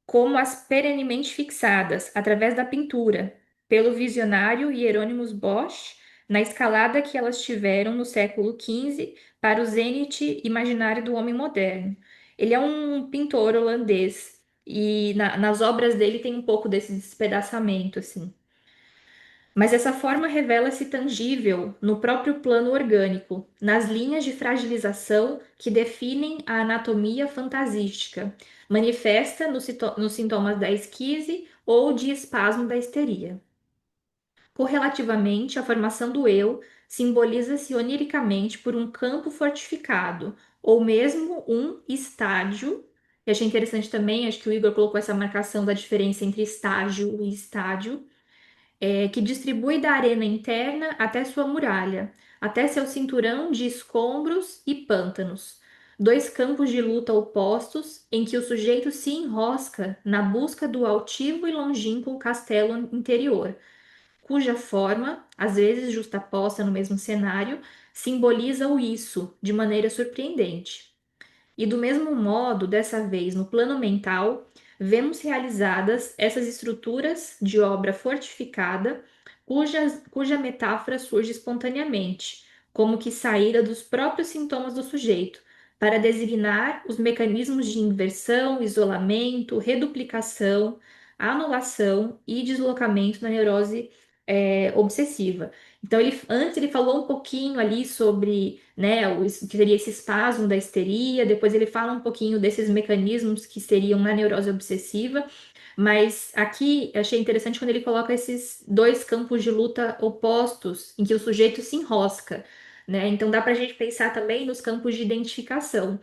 como as perenemente fixadas, através da pintura, pelo visionário Hieronymus Bosch, na escalada que elas tiveram no século XV para o zênite imaginário do homem moderno. Ele é um pintor holandês e nas obras dele tem um pouco desse despedaçamento, assim. Mas essa forma revela-se tangível no próprio plano orgânico, nas linhas de fragilização que definem a anatomia fantasística, manifesta nos sintomas da esquise ou de espasmo da histeria. Correlativamente, a formação do eu simboliza-se oniricamente por um campo fortificado, ou mesmo um estádio. Eu achei interessante também, acho que o Igor colocou essa marcação da diferença entre estágio e estádio que distribui da arena interna até sua muralha, até seu cinturão de escombros e pântanos. dois campos de luta opostos em que o sujeito se enrosca na busca do altivo e longínquo castelo interior, cuja forma, às vezes justaposta no mesmo cenário, simboliza o isso de maneira surpreendente. E do mesmo modo, dessa vez no plano mental, vemos realizadas essas estruturas de obra fortificada, cuja metáfora surge espontaneamente, como que saída dos próprios sintomas do sujeito, para designar os mecanismos de inversão, isolamento, reduplicação, anulação e deslocamento da neurose obsessiva. Então, antes ele falou um pouquinho ali sobre, né, que seria esse espasmo da histeria, depois ele fala um pouquinho desses mecanismos que seriam na neurose obsessiva, mas aqui eu achei interessante quando ele coloca esses dois campos de luta opostos, em que o sujeito se enrosca, né? Então dá para a gente pensar também nos campos de identificação.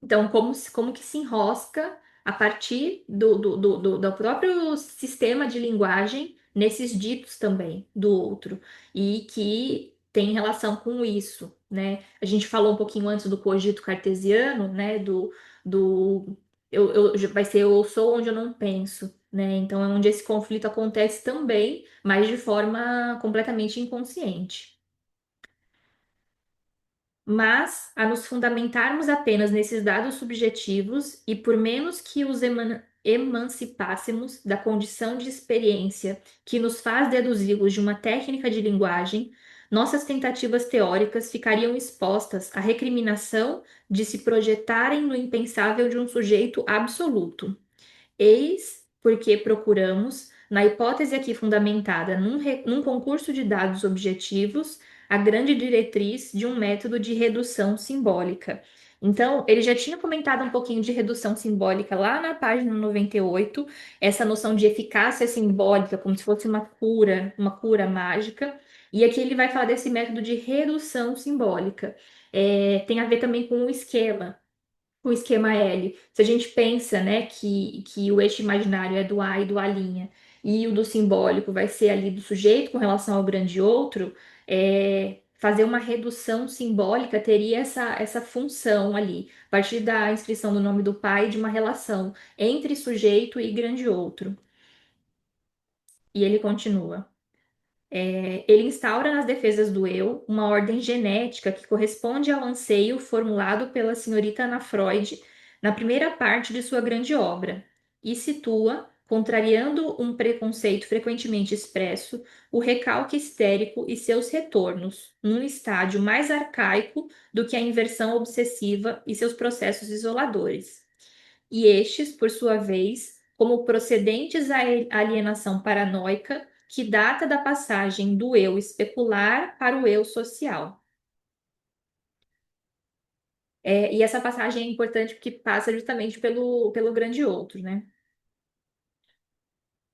Então, como que se enrosca a partir do próprio sistema de linguagem nesses ditos também do outro, e que tem relação com isso, né? A gente falou um pouquinho antes do cogito cartesiano, né? Do vai ser eu sou onde eu não penso, né? Então, é onde esse conflito acontece também, mas de forma completamente inconsciente. Mas, a nos fundamentarmos apenas nesses dados subjetivos e por menos que os emancipássemos da condição de experiência que nos faz deduzi-los de uma técnica de linguagem, nossas tentativas teóricas ficariam expostas à recriminação de se projetarem no impensável de um sujeito absoluto. Eis porque procuramos, na hipótese aqui fundamentada num concurso de dados objetivos, a grande diretriz de um método de redução simbólica. Então, ele já tinha comentado um pouquinho de redução simbólica lá na página 98, essa noção de eficácia simbólica, como se fosse uma cura mágica. E aqui ele vai falar desse método de redução simbólica. Tem a ver também com o esquema L. Se a gente pensa, né, que o eixo imaginário é do A e do A', e o do simbólico vai ser ali do sujeito com relação ao grande outro, fazer uma redução simbólica teria essa função ali, a partir da inscrição do nome do pai de uma relação entre sujeito e grande outro. E ele continua. Ele instaura nas defesas do eu uma ordem genética que corresponde ao anseio formulado pela senhorita Ana Freud na primeira parte de sua grande obra, e situa, contrariando um preconceito frequentemente expresso, o recalque histérico e seus retornos, num estágio mais arcaico do que a inversão obsessiva e seus processos isoladores. E estes, por sua vez, como procedentes à alienação paranoica que data da passagem do eu especular para o eu social. E essa passagem é importante porque passa justamente pelo grande outro, né?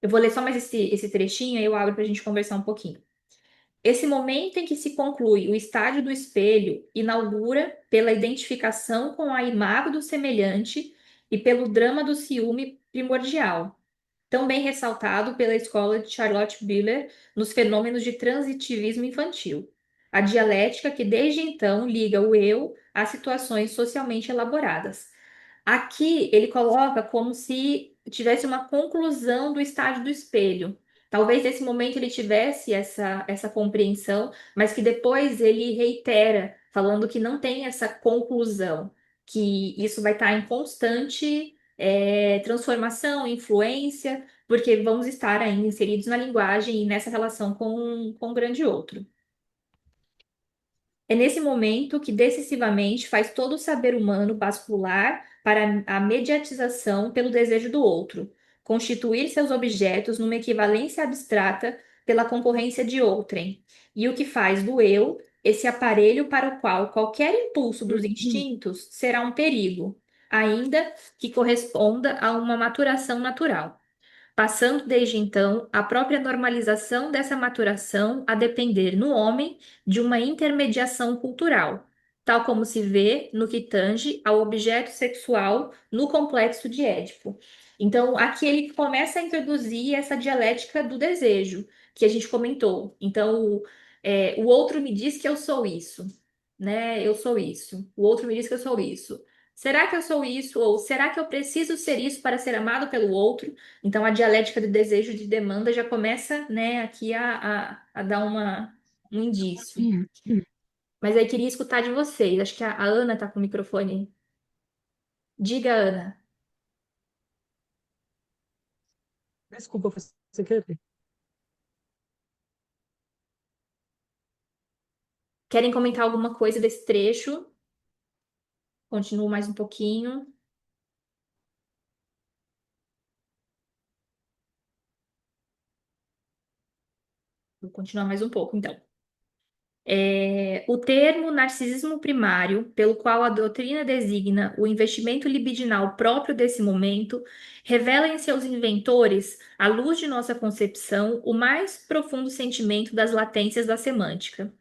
Eu vou ler só mais esse trechinho, aí eu abro para a gente conversar um pouquinho. Esse momento em que se conclui o estágio do espelho inaugura pela identificação com a imagem do semelhante e pelo drama do ciúme primordial, tão bem ressaltado pela escola de Charlotte Bühler nos fenômenos de transitivismo infantil. A dialética que desde então liga o eu a situações socialmente elaboradas. Aqui ele coloca como se tivesse uma conclusão do estágio do espelho. Talvez nesse momento ele tivesse essa compreensão, mas que depois ele reitera, falando que não tem essa conclusão, que isso vai estar em constante transformação, influência, porque vamos estar ainda inseridos na linguagem e nessa relação com o grande outro. É nesse momento que decisivamente faz todo o saber humano bascular para a mediatização pelo desejo do outro, constituir seus objetos numa equivalência abstrata pela concorrência de outrem, e o que faz do eu esse aparelho para o qual qualquer impulso dos instintos será um perigo, ainda que corresponda a uma maturação natural, passando desde então a própria normalização dessa maturação a depender no homem de uma intermediação cultural, tal como se vê no que tange ao objeto sexual no complexo de Édipo. Então, aqui ele começa a introduzir essa dialética do desejo, que a gente comentou. Então, o outro me diz que eu sou isso. né? Eu sou isso. O outro me diz que eu sou isso. Será que eu sou isso? Ou será que eu preciso ser isso para ser amado pelo outro? Então a dialética do desejo e de demanda já começa, né, aqui a dar um indício. Mas aí queria escutar de vocês. Acho que a Ana tá com o microfone. Diga, Ana. Desculpa, foi sem querer. Querem comentar alguma coisa desse trecho? Continuo mais um pouquinho. Vou continuar mais um pouco, então. O termo narcisismo primário, pelo qual a doutrina designa o investimento libidinal próprio desse momento, revela em seus inventores, à luz de nossa concepção, o mais profundo sentimento das latências da semântica.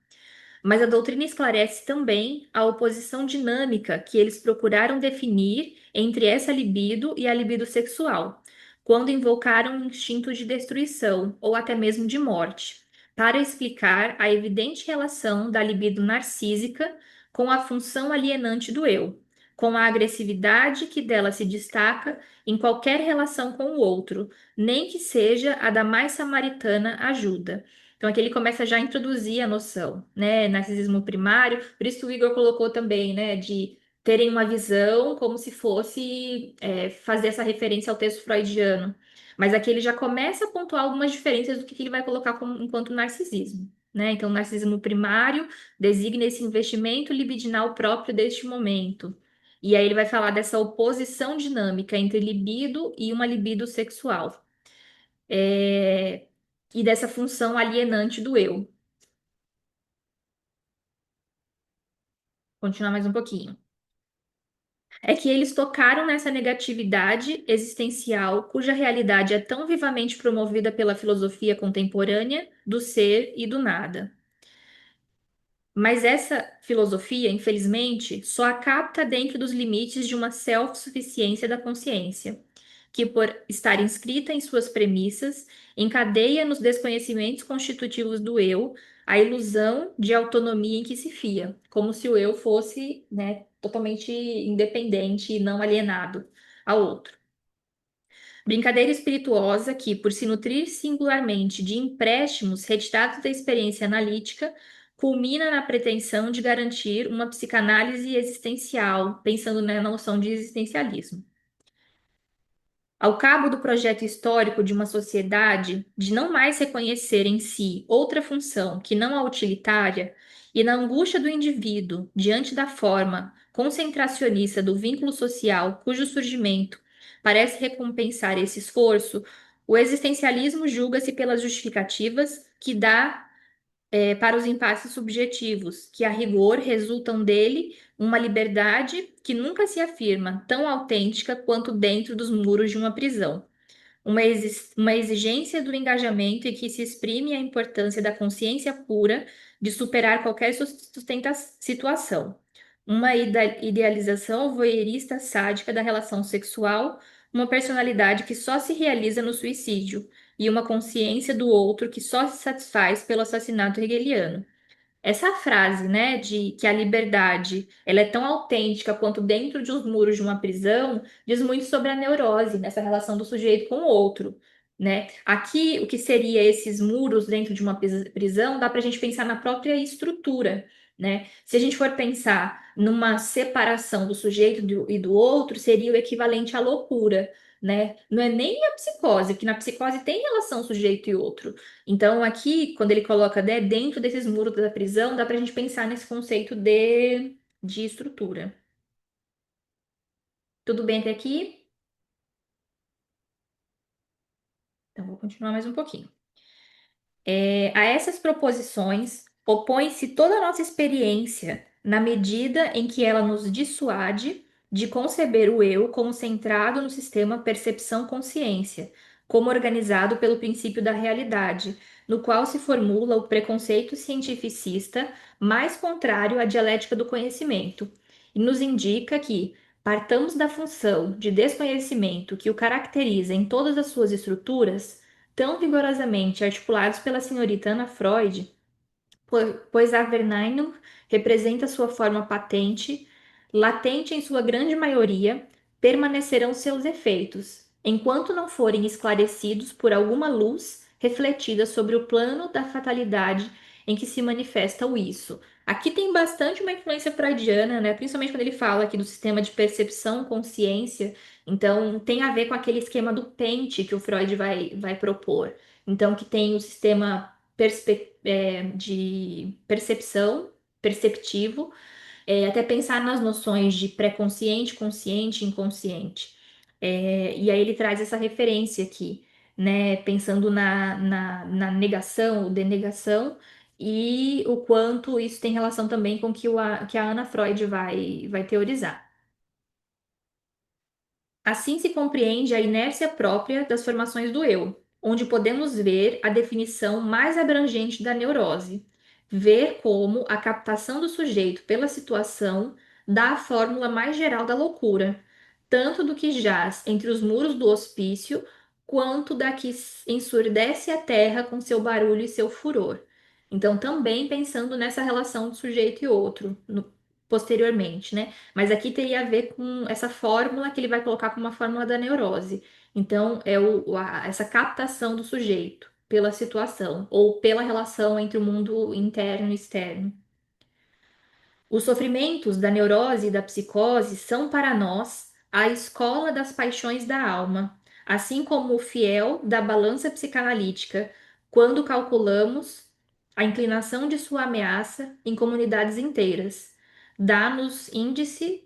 Mas a doutrina esclarece também a oposição dinâmica que eles procuraram definir entre essa libido e a libido sexual, quando invocaram um instinto de destruição ou até mesmo de morte, para explicar a evidente relação da libido narcísica com a função alienante do eu, com a agressividade que dela se destaca em qualquer relação com o outro, nem que seja a da mais samaritana ajuda. Então aqui ele começa já a introduzir a noção, né, narcisismo primário, por isso que o Igor colocou também, né, de terem uma visão como se fosse fazer essa referência ao texto freudiano. Mas aqui ele já começa a pontuar algumas diferenças do que ele vai colocar enquanto narcisismo, né? Então, o narcisismo primário designa esse investimento libidinal próprio deste momento. E aí ele vai falar dessa oposição dinâmica entre libido e uma libido sexual. É, e dessa função alienante do eu. Continuar mais um pouquinho. É que eles tocaram nessa negatividade existencial, cuja realidade é tão vivamente promovida pela filosofia contemporânea do ser e do nada. Mas essa filosofia, infelizmente, só a capta dentro dos limites de uma self-suficiência da consciência, que, por estar inscrita em suas premissas, encadeia nos desconhecimentos constitutivos do eu a ilusão de autonomia em que se fia, como se o eu fosse, né, totalmente independente e não alienado ao outro. Brincadeira espirituosa que, por se nutrir singularmente de empréstimos retirados da experiência analítica, culmina na pretensão de garantir uma psicanálise existencial, pensando na noção de existencialismo. Ao cabo do projeto histórico de uma sociedade de não mais reconhecer em si outra função que não a utilitária, e na angústia do indivíduo diante da forma concentracionista do vínculo social cujo surgimento parece recompensar esse esforço, o existencialismo julga-se pelas justificativas que dá para os impasses subjetivos, que a rigor resultam dele uma liberdade que nunca se afirma tão autêntica quanto dentro dos muros de uma prisão. Uma exigência do engajamento e que se exprime a importância da consciência pura de superar qualquer situação. Uma idealização voyeurista sádica da relação sexual, uma personalidade que só se realiza no suicídio, e uma consciência do outro que só se satisfaz pelo assassinato hegeliano. Essa frase, né, de que a liberdade ela é tão autêntica quanto dentro de os muros de uma prisão, diz muito sobre a neurose nessa relação do sujeito com o outro, né? Aqui, o que seria esses muros dentro de uma prisão, dá para a gente pensar na própria estrutura, né? Se a gente for pensar numa separação do sujeito e do outro, seria o equivalente à loucura, né? Não é nem a psicose, porque na psicose tem relação sujeito e outro. Então, aqui, quando ele coloca, né, dentro desses muros da prisão, dá para a gente pensar nesse conceito de estrutura. Tudo bem até aqui? Então, vou continuar mais um pouquinho. A essas proposições, opõe-se toda a nossa experiência, na medida em que ela nos dissuade de conceber o eu como centrado no sistema percepção-consciência, como organizado pelo princípio da realidade, no qual se formula o preconceito cientificista mais contrário à dialética do conhecimento, e nos indica que partamos da função de desconhecimento que o caracteriza em todas as suas estruturas tão vigorosamente articulados pela senhorita Ana Freud, pois Averneinum representa sua forma patente, latente em sua grande maioria, permanecerão seus efeitos, enquanto não forem esclarecidos por alguma luz refletida sobre o plano da fatalidade em que se manifesta o isso. Aqui tem bastante uma influência freudiana, né? Principalmente quando ele fala aqui do sistema de percepção, consciência. Então, tem a ver com aquele esquema do pente que o Freud vai propor. Então, que tem o sistema de percepção, perceptivo, até pensar nas noções de pré-consciente, consciente, inconsciente. E aí ele traz essa referência aqui, né? Pensando na negação, ou denegação, e o quanto isso tem relação também com o que a Ana Freud vai teorizar. Assim se compreende a inércia própria das formações do eu, onde podemos ver a definição mais abrangente da neurose, ver como a captação do sujeito pela situação dá a fórmula mais geral da loucura, tanto do que jaz entre os muros do hospício, quanto da que ensurdece a terra com seu barulho e seu furor. Então, também pensando nessa relação de sujeito e outro, posteriormente, né? Mas aqui teria a ver com essa fórmula que ele vai colocar como uma fórmula da neurose. Então, essa captação do sujeito pela situação ou pela relação entre o mundo interno e externo. Os sofrimentos da neurose e da psicose são para nós a escola das paixões da alma, assim como o fiel da balança psicanalítica, quando calculamos a inclinação de sua ameaça em comunidades inteiras. Dá-nos índice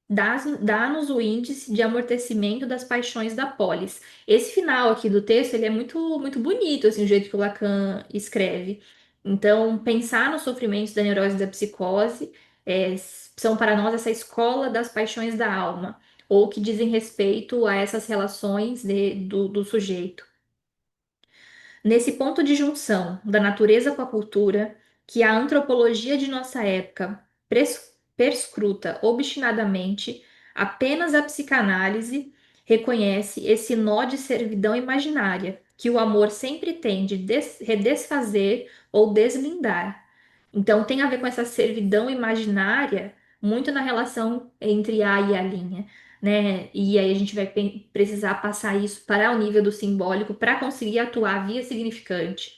Dá-nos o índice de amortecimento das paixões da polis. Esse final aqui do texto, ele é muito, muito bonito, assim, o jeito que o Lacan escreve. Então, pensar nos sofrimentos da neurose e da psicose são para nós essa escola das paixões da alma, ou que dizem respeito a essas relações do sujeito. Nesse ponto de junção da natureza com a cultura, que a antropologia de nossa época perscruta obstinadamente, apenas a psicanálise reconhece esse nó de servidão imaginária que o amor sempre tem de redesfazer ou deslindar. Então, tem a ver com essa servidão imaginária muito na relação entre a e a linha, né? E aí a gente vai precisar passar isso para o nível do simbólico para conseguir atuar via significante.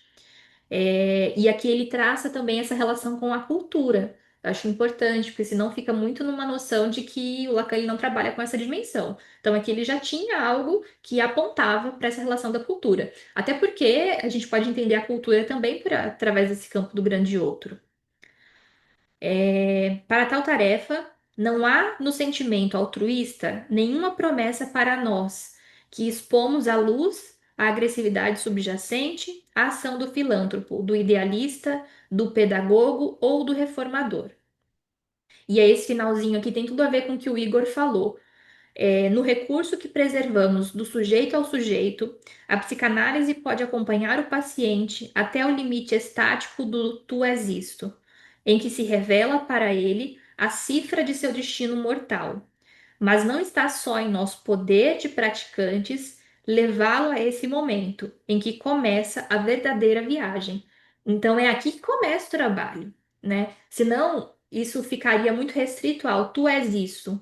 E aqui ele traça também essa relação com a cultura. Eu acho importante, porque senão fica muito numa noção de que o Lacan ele não trabalha com essa dimensão. Então aqui ele já tinha algo que apontava para essa relação da cultura. Até porque a gente pode entender a cultura também através desse campo do grande outro. Para tal tarefa, não há no sentimento altruísta nenhuma promessa para nós, que expomos à luz a agressividade subjacente à ação do filântropo, do idealista, do pedagogo ou do reformador. E aí, esse finalzinho aqui tem tudo a ver com o que o Igor falou. No recurso que preservamos do sujeito ao sujeito, a psicanálise pode acompanhar o paciente até o limite estático do tu és isto, em que se revela para ele a cifra de seu destino mortal. Mas não está só em nosso poder de praticantes levá-lo a esse momento em que começa a verdadeira viagem. Então é aqui que começa o trabalho, né? Senão isso ficaria muito restrito ao tu és isso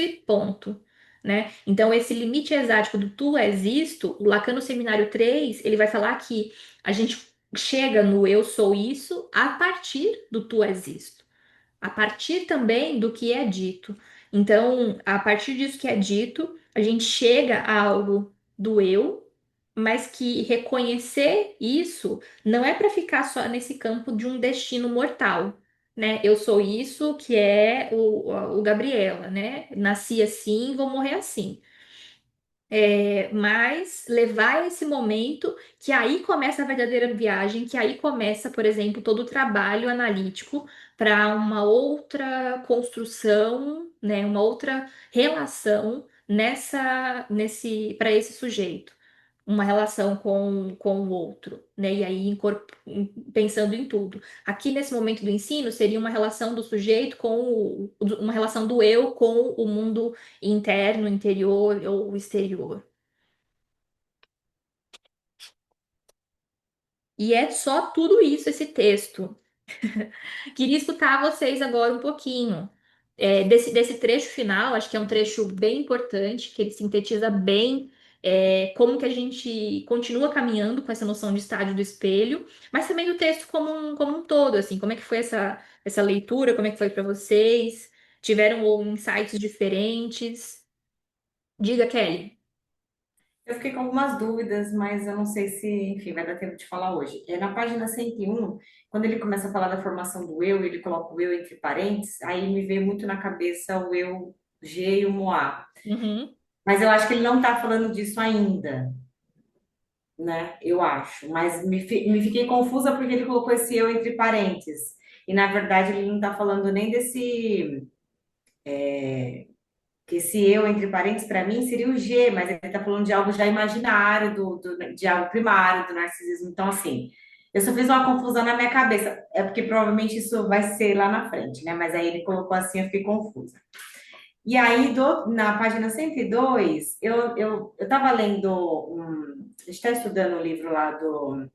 e ponto, né? Então esse limite exático do tu és isto, o Lacan no Seminário 3, ele vai falar que a gente chega no eu sou isso a partir do tu és isto, a partir também do que é dito. Então, a partir disso que é dito, a gente chega a algo do eu, mas que reconhecer isso não é para ficar só nesse campo de um destino mortal, né? Eu sou isso que é o Gabriela, né? Nasci assim, vou morrer assim. Mas levar esse momento que aí começa a verdadeira viagem, que aí começa, por exemplo, todo o trabalho analítico para uma outra construção, né, uma outra relação para esse sujeito, uma relação com o outro, né? E aí pensando em tudo. Aqui nesse momento do ensino seria uma relação do sujeito uma relação do eu com o mundo interno, interior ou exterior. E é só tudo isso esse texto. Queria escutar vocês agora um pouquinho desse trecho final, acho que é um trecho bem importante, que ele sintetiza bem como que a gente continua caminhando com essa noção de estádio do espelho, mas também do texto como um todo, assim, como é que foi essa leitura, como é que foi para vocês? Tiveram insights diferentes? Diga, Kelly. Eu fiquei com algumas dúvidas, mas eu não sei se, enfim, vai dar tempo de falar hoje. É na página 101, quando ele começa a falar da formação do eu, ele coloca o eu entre parênteses, aí me veio muito na cabeça o eu G e o Moá. Uhum. Mas eu acho que ele não está falando disso ainda, né? Eu acho. Mas me fiquei confusa porque ele colocou esse eu entre parênteses. E na verdade ele não está falando nem desse. Que esse eu entre parênteses para mim seria o G, mas ele está falando de algo já imaginário, de algo primário do narcisismo. Então, assim, eu só fiz uma confusão na minha cabeça. É porque provavelmente isso vai ser lá na frente, né? Mas aí ele colocou assim, eu fiquei confusa. E aí, na página 102, eu estava lendo a gente está estudando o livro lá do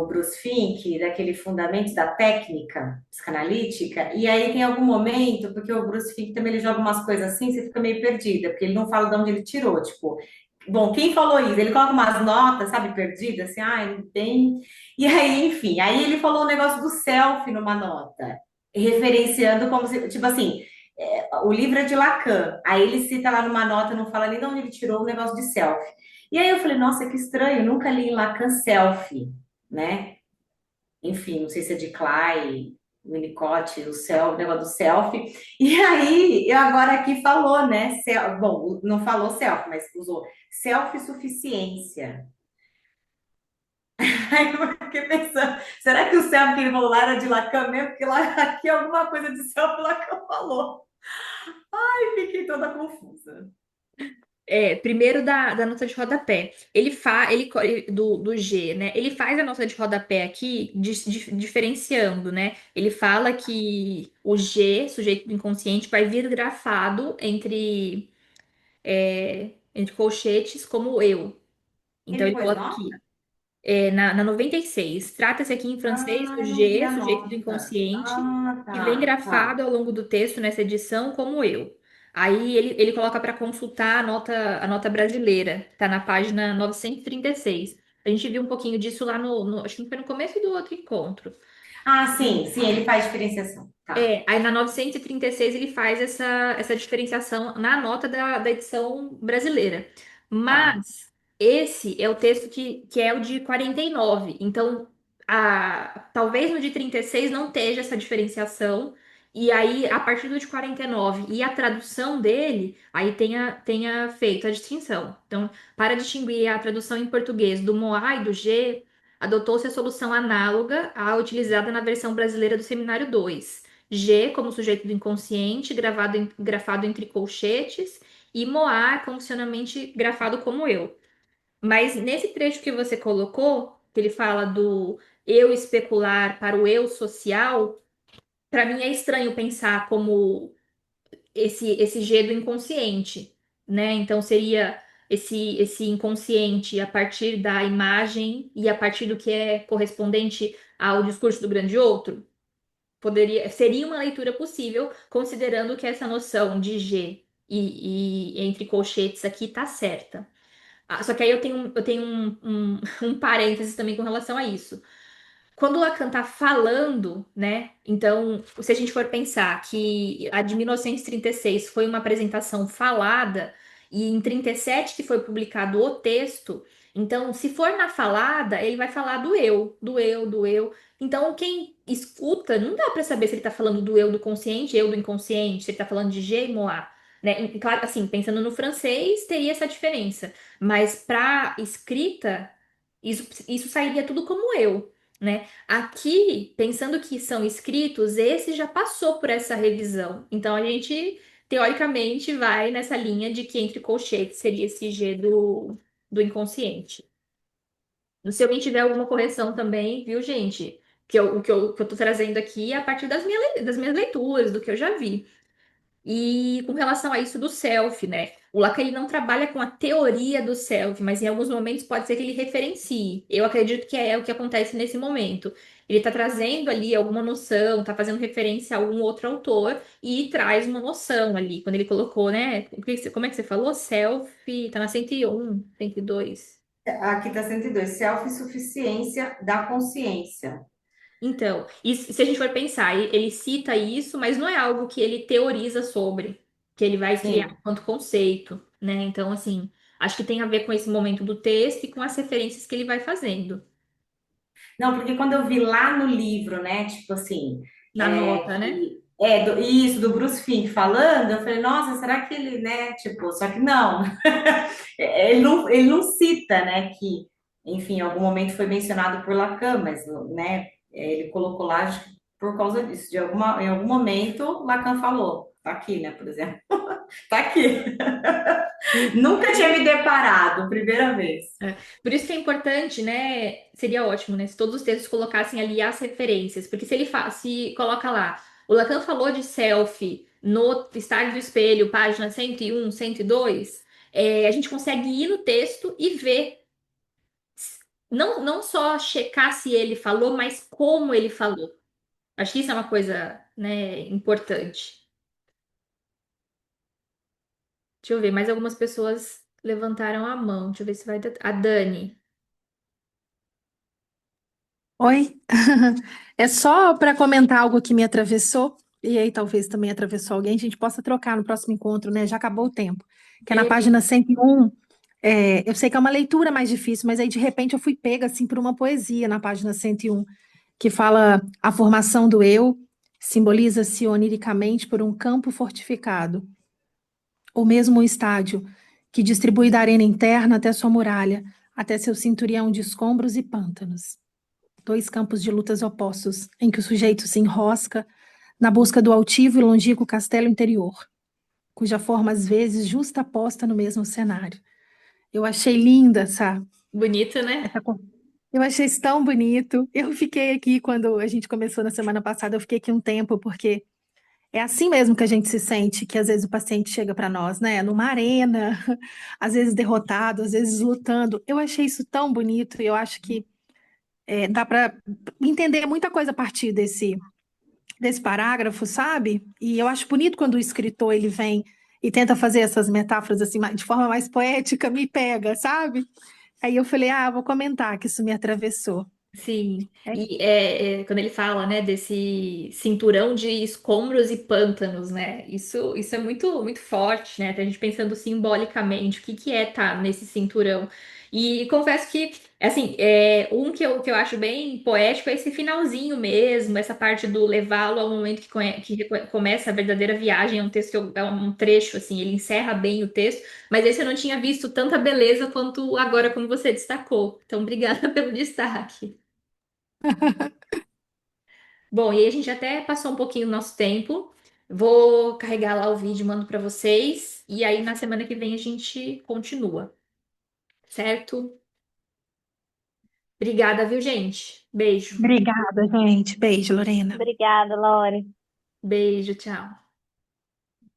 Bruce Fink, daquele Fundamentos da Técnica Psicanalítica, e aí tem algum momento, porque o Bruce Fink também ele joga umas coisas assim, você fica meio perdida, porque ele não fala de onde ele tirou, tipo, bom, quem falou isso? Ele coloca umas notas, sabe, perdidas, assim, não tem. E aí, enfim, aí ele falou um negócio do self numa nota, referenciando como se, tipo assim, o livro é de Lacan, aí ele cita lá numa nota, não fala nem de onde ele tirou o negócio de self. E aí eu falei, nossa, que estranho, nunca li em Lacan self, né? Enfim, não sei se é de Clay, Winnicott, o negócio do selfie. E aí, eu agora aqui falou, né? Bom, não falou self, mas usou self-suficiência. Aí eu fiquei pensando, será que o self que ele falou lá era de Lacan mesmo? Porque lá aqui alguma coisa de self Lacan falou. Ai, fiquei toda confusa. Primeiro da nota de rodapé. Do G, né? Ele faz a nota de rodapé aqui diferenciando, né? Ele fala que o G, sujeito do inconsciente, vai vir grafado entre colchetes como eu. Então Ele ele pôs coloca nota? aqui. Na 96, trata-se aqui em francês do Ah, não vi G, a sujeito do nota. inconsciente, Ah, que vem tá, grafado tá. ao longo do texto nessa edição como eu. Aí ele coloca para consultar a nota brasileira, tá na página 936. A gente viu um pouquinho disso lá acho que foi no começo do outro encontro. Ah, sim, sim, ele faz diferenciação. Tá, Aí na 936 ele faz essa diferenciação na nota da edição brasileira. tá. Mas esse é o texto que é o de 49. Então, talvez no de 36 não esteja essa diferenciação. E aí, a partir do de 49 e a tradução dele, aí tenha feito a distinção. Então, para distinguir a tradução em português do Moá e do G, adotou-se a solução análoga à utilizada na versão brasileira do Seminário 2. G como sujeito do inconsciente, grafado entre colchetes, e Moá condicionalmente grafado como eu. Mas nesse trecho que você colocou, que ele fala do eu especular para o eu social, para mim é estranho pensar como esse G do inconsciente, né? Então seria esse inconsciente a partir da imagem e a partir do que é correspondente ao discurso do grande outro. Seria uma leitura possível, considerando que essa noção de G e entre colchetes aqui tá certa. Só que aí eu tenho um parênteses também com relação a isso. Quando o Lacan tá falando, né? Então, se a gente for pensar que a de 1936 foi uma apresentação falada, e em 37 que foi publicado o texto, então, se for na falada, ele vai falar do eu, do eu, do eu. Então, quem escuta, não dá para saber se ele tá falando do eu do consciente, eu do inconsciente, se ele tá falando de G e Moá, né? E, claro, assim, pensando no francês, teria essa diferença. Mas para escrita, isso sairia tudo como eu, né? Aqui, pensando que são escritos, esse já passou por essa revisão. Então a gente, teoricamente, vai nessa linha de que entre colchetes seria esse G do inconsciente. Se alguém tiver alguma correção também, viu, gente? O que eu tô trazendo aqui é a partir das minhas leituras, do que eu já vi. E com relação a isso do self, né? O Lacan ele não trabalha com a teoria do self, mas em alguns momentos pode ser que ele referencie. Eu acredito que é o que acontece nesse momento. Ele está trazendo ali alguma noção, está fazendo referência a algum outro autor e traz uma noção ali. Quando ele colocou, né? Como é que você falou? Self, tá na 101, 102. Aqui está 102, self-suficiência da consciência. Então, e se a gente for pensar, ele cita isso, mas não é algo que ele teoriza sobre, que ele vai criar Sim. enquanto conceito, né? Então, assim, acho que tem a ver com esse momento do texto e com as referências que ele vai fazendo Não, porque quando eu vi lá no livro, né, tipo assim, na nota, né? isso, do Bruce Fink falando, eu falei, nossa, será que ele, né, tipo, só que não, ele não cita, né, que, enfim, em algum momento foi mencionado por Lacan, mas, né, ele colocou lá acho que por causa disso, em algum momento Lacan falou, tá aqui, né, por exemplo, tá aqui. Nunca tinha me deparado, primeira vez. É. Por isso que é importante, né? Seria ótimo, né? Se todos os textos colocassem ali as referências, porque se coloca lá, o Lacan falou de selfie no Estádio do Espelho, página 101, 102, a gente consegue ir no texto e ver, não só checar se ele falou, mas como ele falou. Acho que isso é uma coisa, né, importante. Deixa eu ver, mais algumas pessoas levantaram a mão. Deixa eu ver se vai dar. A Dani. Oi, é só para comentar algo que me atravessou, e aí talvez também atravessou alguém, a gente possa trocar no próximo encontro, né? Já acabou o tempo. Que é na página 101, eu sei que é uma leitura mais difícil, mas aí de repente eu fui pega assim por uma poesia na página 101, que fala a formação do eu simboliza-se oniricamente por um campo fortificado, ou mesmo um estádio, que distribui da arena interna até sua muralha, até seu cinturão de escombros e pântanos. Dois campos de lutas opostos, em que o sujeito se enrosca na busca do altivo e longínquo castelo interior, cuja forma às vezes justaposta no mesmo cenário. Eu achei linda Bonito, né? essa cor. Eu achei isso tão bonito. Eu fiquei aqui quando a gente começou na semana passada, eu fiquei aqui um tempo, porque é assim mesmo que a gente se sente, que às vezes o paciente chega para nós, né? Numa arena, às vezes derrotado, às vezes lutando. Eu achei isso tão bonito e eu acho que dá para entender muita coisa a partir desse parágrafo, sabe? E eu acho bonito quando o escritor ele vem e tenta fazer essas metáforas assim de forma mais poética, me pega, sabe? Aí eu falei, vou comentar que isso me atravessou. Sim. É, E quando ele fala, né, desse cinturão de escombros e pântanos, né? Isso é muito, muito forte, né? Até a gente pensando simbolicamente, o que que é estar nesse cinturão. E confesso que, assim, que eu acho bem poético é esse finalzinho mesmo, essa parte do levá-lo ao momento que começa a verdadeira viagem. É um texto, é um trecho, assim, ele encerra bem o texto. Mas esse eu não tinha visto tanta beleza quanto agora, como você destacou. Então, obrigada pelo destaque. Bom, e aí a gente até passou um pouquinho do nosso tempo. Vou carregar lá o vídeo, mando para vocês. E aí na semana que vem a gente continua, certo? Obrigada, viu, gente? Beijo. Obrigada, gente. Beijo, Lorena. Obrigada, Lore. Beijo, tchau.